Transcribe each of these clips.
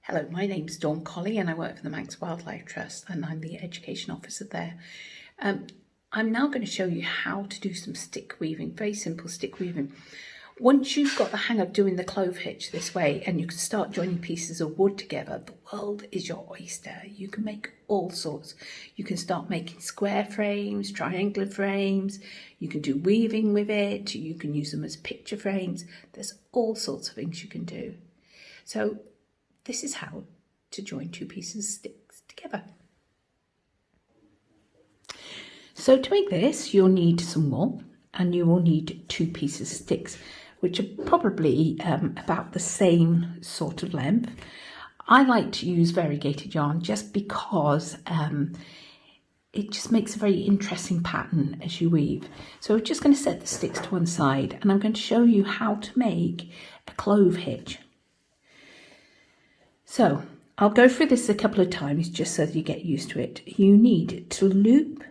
Hello, my name's Dawn Colley and I work for the Manx Wildlife Trust and I'm the Education Officer there. I'm now going to show you how to do some stick weaving, very simple stick weaving. Once you've got the hang of doing the clove hitch this way and you can start joining pieces of wood together, the world is your oyster. You can make all sorts. You can start making square frames, triangular frames, you can do weaving with it, you can use them as picture frames. There's all sorts of things you can do. So this is how to join two pieces of sticks together. So to make this, you'll need some wool and you will need two pieces of sticks, which are probably about the same sort of length. I like to use variegated yarn just because it just makes a very interesting pattern as you weave. So we're just going to set the sticks to one side and I'm going to show you how to make a clove hitch. So I'll go through this a couple of times just so that you get used to it. You need to loop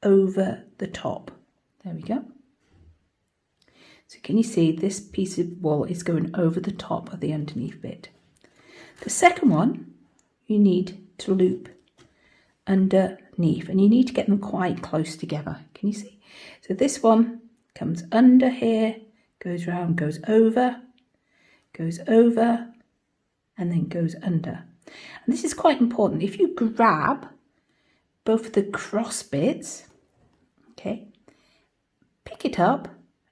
over the top. There we go. So can you see this piece of wool is going over the top of the underneath bit. The second one, you need to loop underneath and you need to get them quite close together. Can you see? So this one comes under here, goes round, goes over, and then goes under. And this is quite important. If you grab both of the cross bits, okay, pick it up,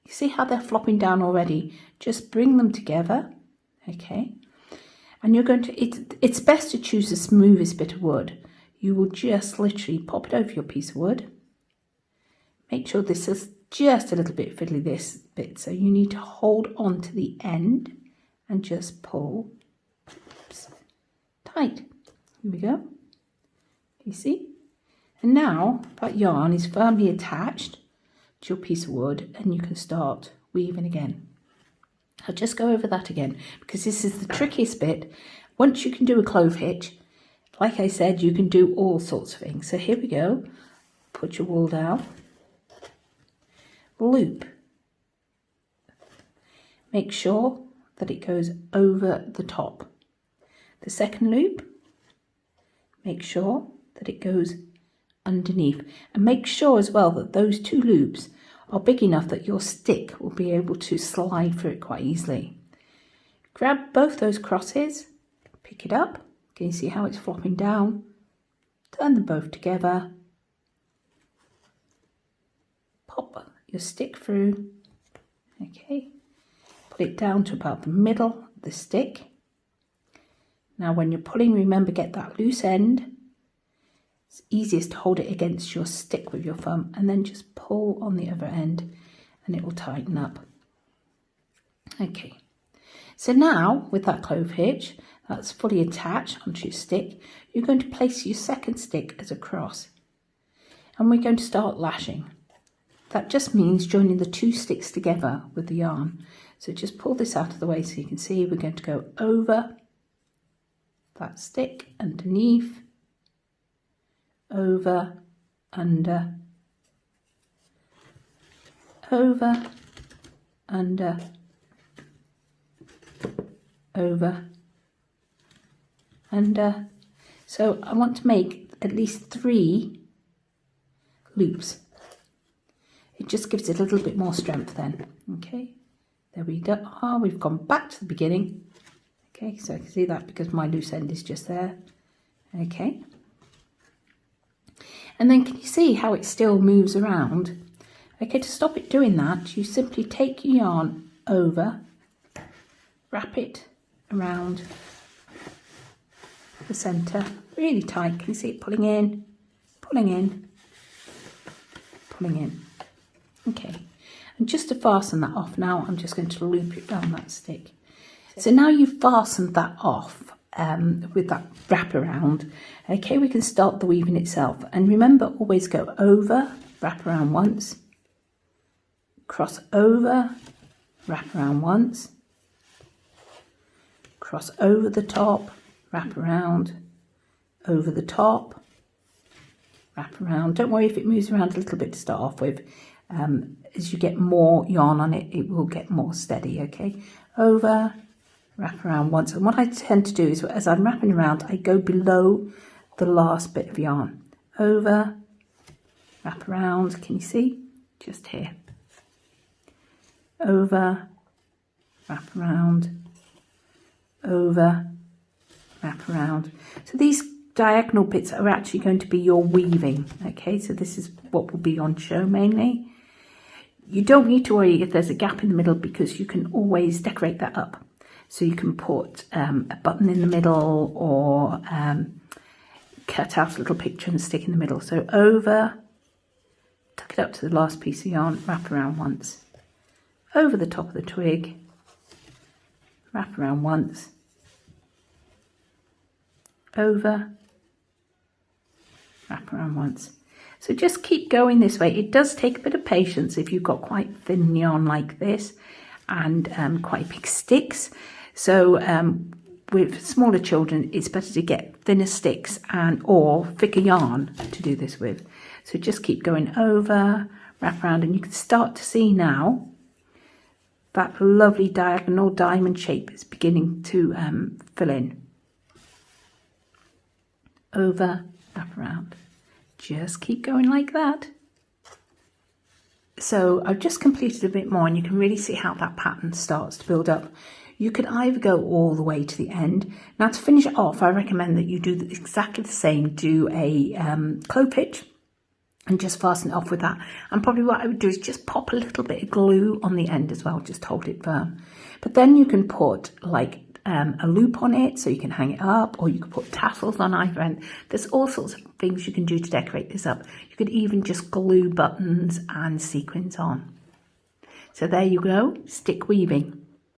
you see how they're flopping down already, just bring them together, okay, and you're going to, it's best to choose the smoothest bit of wood. You will just literally pop it over your piece of wood, make sure this is just a little bit fiddly, this bit, so you need to hold on to the end and just pull tight. Here we go. You see? And now that yarn is firmly attached to your piece of wood and you can start weaving again. I'll just go over that again because this is the trickiest bit. Once you can do a clove hitch, like I said, you can do all sorts of things. So here we go. Put your wool down. Loop. Make sure that it goes over the top. The second loop, make sure that it goes underneath and make sure as well that those two loops are big enough that your stick will be able to slide through it quite easily. Grab both those crosses, pick it up, can you see how it's flopping down? Turn them both together, pop your stick through, okay, put it down to about the middle of the stick. Now when you're pulling, remember, get that loose end. It's easiest to hold it against your stick with your thumb and then just pull on the other end and it will tighten up. Okay, so now with that clove hitch that's fully attached onto your stick, you're going to place your second stick as a cross and we're going to start lashing. That just means joining the two sticks together with the yarn. So just pull this out of the way so you can see we're going to go over that stick, underneath, over, under, over, under, over, under. So I want to make at least 3 loops. It just gives it a little bit more strength then. Okay, there we go. Oh, we've gone back to the beginning. Okay, so I can see that because my loose end is just there. Okay. And then can you see how it still moves around? Okay, to stop it doing that, you simply take your yarn over, wrap it around the centre, really tight. Can you see it pulling in, pulling in, pulling in? Okay, and just to fasten that off now, I'm just going to loop it down that stick. So now you've fastened that off with that wrap around, okay, we can start the weaving itself. And remember, always go over, wrap around once, cross over, wrap around once, cross over the top, wrap around, over the top, wrap around. Don't worry if it moves around a little bit to start off with. As you get more yarn on it, it will get more steady, okay? Over, wrap around once. And what I tend to do is, as I'm wrapping around, I go below the last bit of yarn. Over, wrap around, can you see? Just here. Over, wrap around, over, wrap around. So these diagonal bits are actually going to be your weaving. Okay, so this is what will be on show mainly. You don't need to worry if there's a gap in the middle, because you can always decorate that up. So you can put a button in the middle, or cut out a little picture and stick in the middle. So over, tuck it up to the last piece of yarn, wrap around once. Over the top of the twig, wrap around once. Over, wrap around once. So just keep going this way. It does take a bit of patience if you've got quite thin yarn like this, and quite big sticks. So with smaller children, it's better to get thinner sticks or thicker yarn to do this with. So just keep going over, wrap around, and you can start to see now that lovely diagonal diamond shape is beginning to fill in. Over, wrap around. Just keep going like that. So I've just completed a bit more, and you can really see how that pattern starts to build up. You could either go all the way to the end. Now, to finish it off, I recommend that you do exactly the same. Do a clove hitch and just fasten it off with that. And probably what I would do is just pop a little bit of glue on the end as well, just hold it firm. But then you can put like a loop on it, so you can hang it up, or you could put tassels on either end. There's all sorts of things you can do to decorate this up. You could even just glue buttons and sequins on. So there you go, stick weaving.